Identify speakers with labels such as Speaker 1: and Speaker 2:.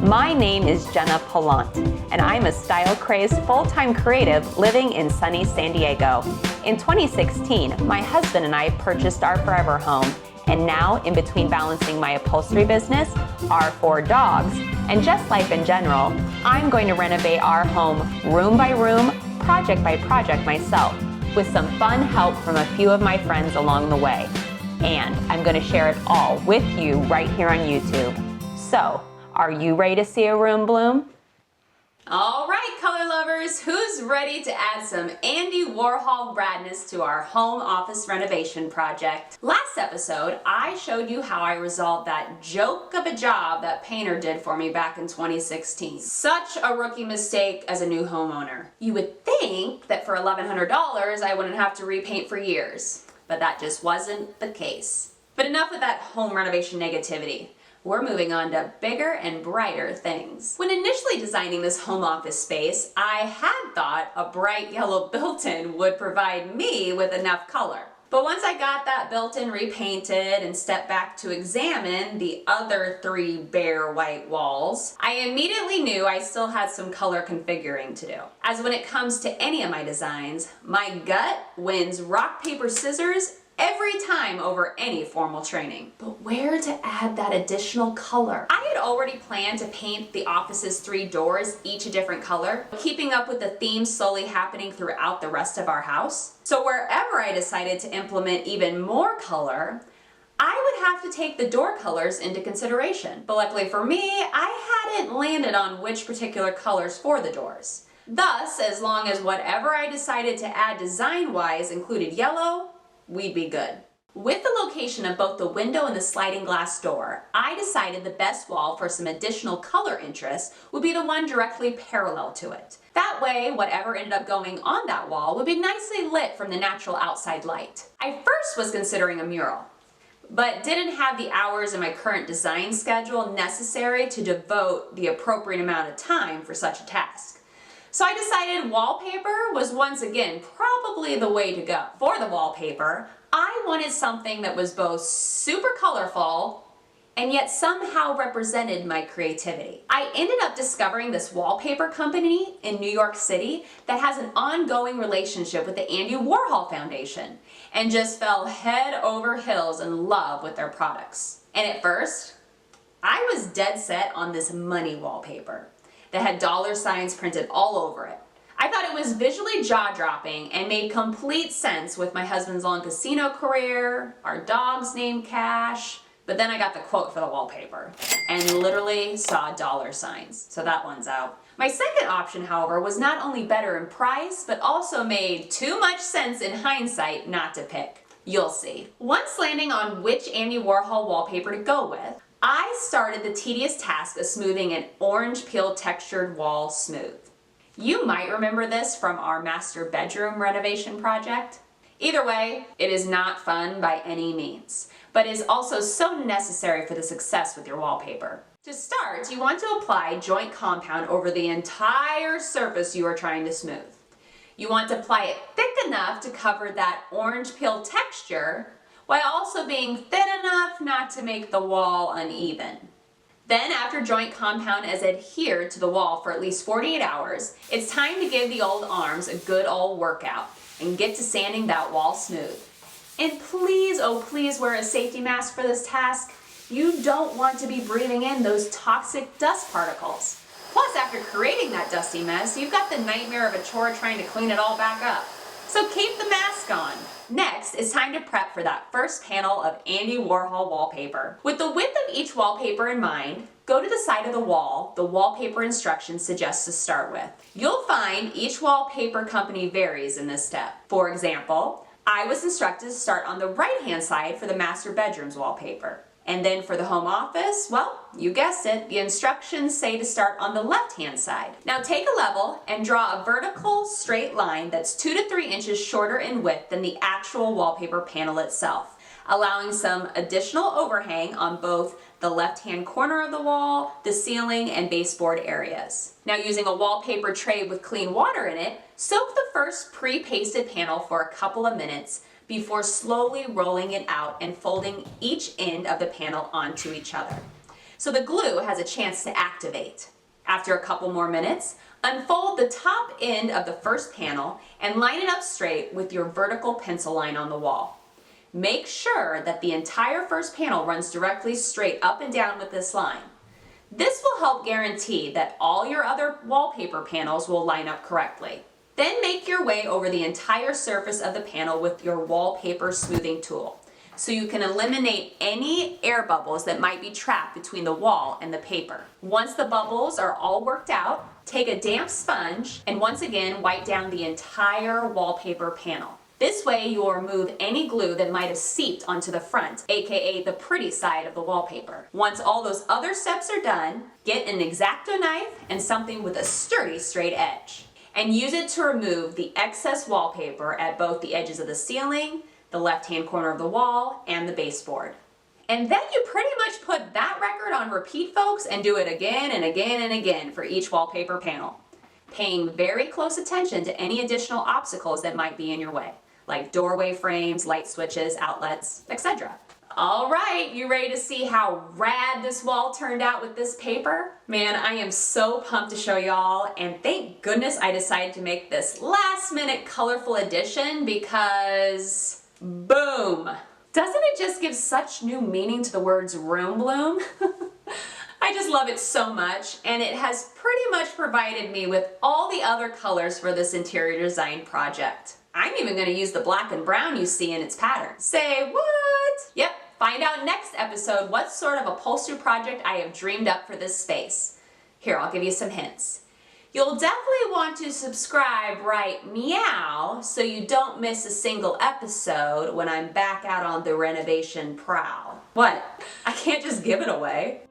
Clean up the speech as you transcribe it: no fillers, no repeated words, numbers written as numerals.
Speaker 1: My name is Jenna Pilant, and I'm a style-crazed full-time creative living in sunny San Diego. In 2016, my husband and I purchased our forever home, and now, in between balancing my upholstery business, our 4 dogs, and just life in general, I'm going to renovate our home room by room, project by project myself, with some fun help from a few of my friends along the way. And I'm going to share it all with you right here on YouTube. So, are you ready to see a room bloom? All right, color lovers, who's ready to add some Andy Warhol radness to our home office renovation project? Last episode, I showed you how I resolved that joke of a job that painter did for me back in 2016. Such a rookie mistake as a new homeowner. You would think that for $1,100, I wouldn't have to repaint for years, but that just wasn't the case. But enough with that home renovation negativity. We're moving on to bigger and brighter things. When initially designing this home office space, I had thought a bright yellow built-in would provide me with enough color. But once I got that built-in repainted and stepped back to examine the other 3 bare white walls, I immediately knew I still had some color configuring to do. As when it comes to any of my designs, my gut wins rock, paper, scissors every time over any formal training. But where to add that additional color? I had already planned to paint the office's 3 doors each a different color, keeping up with the theme slowly happening throughout the rest of our house. So wherever I decided to implement even more color, I would have to take the door colors into consideration. But luckily for me, I hadn't landed on which particular colors for the doors. Thus, as long as whatever I decided to add design-wise included yellow, we'd be good. With the location of both the window and the sliding glass door, I decided the best wall for some additional color interest would be the one directly parallel to it. That way, whatever ended up going on that wall would be nicely lit from the natural outside light. I first was considering a mural, but didn't have the hours in my current design schedule necessary to devote the appropriate amount of time for such a task. So I decided wallpaper was once again probably the way to go. For the wallpaper, I wanted something that was both super colorful and yet somehow represented my creativity. I ended up discovering this wallpaper company in New York City that has an ongoing relationship with the Andy Warhol Foundation and just fell head over heels in love with their products. And at first, I was dead set on this money wallpaper that had dollar signs printed all over it. I thought it was visually jaw-dropping and made complete sense with my husband's long casino career, our dog's name Cash, but then I got the quote for the wallpaper and literally saw dollar signs, so that one's out. My second option, however, was not only better in price, but also made too much sense in hindsight not to pick. You'll see. Once landing on which Andy Warhol wallpaper to go with, I started the tedious task of smoothing an orange peel textured wall smooth. You might remember this from our master bedroom renovation project. Either way, it is not fun by any means, but is also so necessary for the success with your wallpaper. To start, you want to apply joint compound over the entire surface you are trying to smooth. You want to apply it thick enough to cover that orange peel texture, while also being thin enough not to make the wall uneven. Then, after joint compound has adhered to the wall for at least 48 hours, it's time to give the old arms a good old workout and get to sanding that wall smooth. And please, oh please, wear a safety mask for this task. You don't want to be breathing in those toxic dust particles. Plus, after creating that dusty mess, you've got the nightmare of a chore trying to clean it all back up. So keep the mask on. Next, it's time to prep for that first panel of Andy Warhol wallpaper. With the width of each wallpaper in mind, go to the side of the wall the wallpaper instructions suggest to start with. You'll find each wallpaper company varies in this step. For example, I was instructed to start on the right-hand side for the master bedroom's wallpaper. And then for the home office, well, you guessed it, the instructions say to start on the left-hand side. Now take a level and draw a vertical straight line that's 2 to 3 inches shorter in width than the actual wallpaper panel itself, allowing some additional overhang on both the left-hand corner of the wall, the ceiling, and baseboard areas. Now using a wallpaper tray with clean water in it, soak the first pre-pasted panel for a couple of minutes before slowly rolling it out and folding each end of the panel onto each other. so the glue has a chance to activate. After a couple more minutes, unfold the top end of the first panel and line it up straight with your vertical pencil line on the wall. Make sure that the entire first panel runs directly straight up and down with this line. This will help guarantee that all your other wallpaper panels will line up correctly. Then make your way over the entire surface of the panel with your wallpaper smoothing tool, so you can eliminate any air bubbles that might be trapped between the wall and the paper. Once the bubbles are all worked out, take a damp sponge and once again wipe down the entire wallpaper panel. This way you will remove any glue that might have seeped onto the front, aka the pretty side of the wallpaper. Once all those other steps are done, get an X-Acto knife and something with a sturdy straight edge, and use it to remove the excess wallpaper at both the edges of the ceiling, the left-hand corner of the wall, and the baseboard. And then you pretty much put that record on repeat, folks, and do it again and again and again for each wallpaper panel, paying very close attention to any additional obstacles that might be in your way, like doorway frames, light switches, outlets, etc. All right, you ready to see how rad this wall turned out with this paper? Man, I am so pumped to show y'all, and thank goodness I decided to make this last-minute colorful addition because, boom! Doesn't it just give such new meaning to the words room bloom? I just love it so much, and it has pretty much provided me with all the other colors for this interior design project. I'm even going to use the black and brown you see in its pattern. Say what? Yep, find out next episode what sort of upholstery project I have dreamed up for this space. Here, I'll give you some hints. You'll definitely want to subscribe right meow so you don't miss a single episode when I'm back out on the renovation prowl. What? I can't just give it away.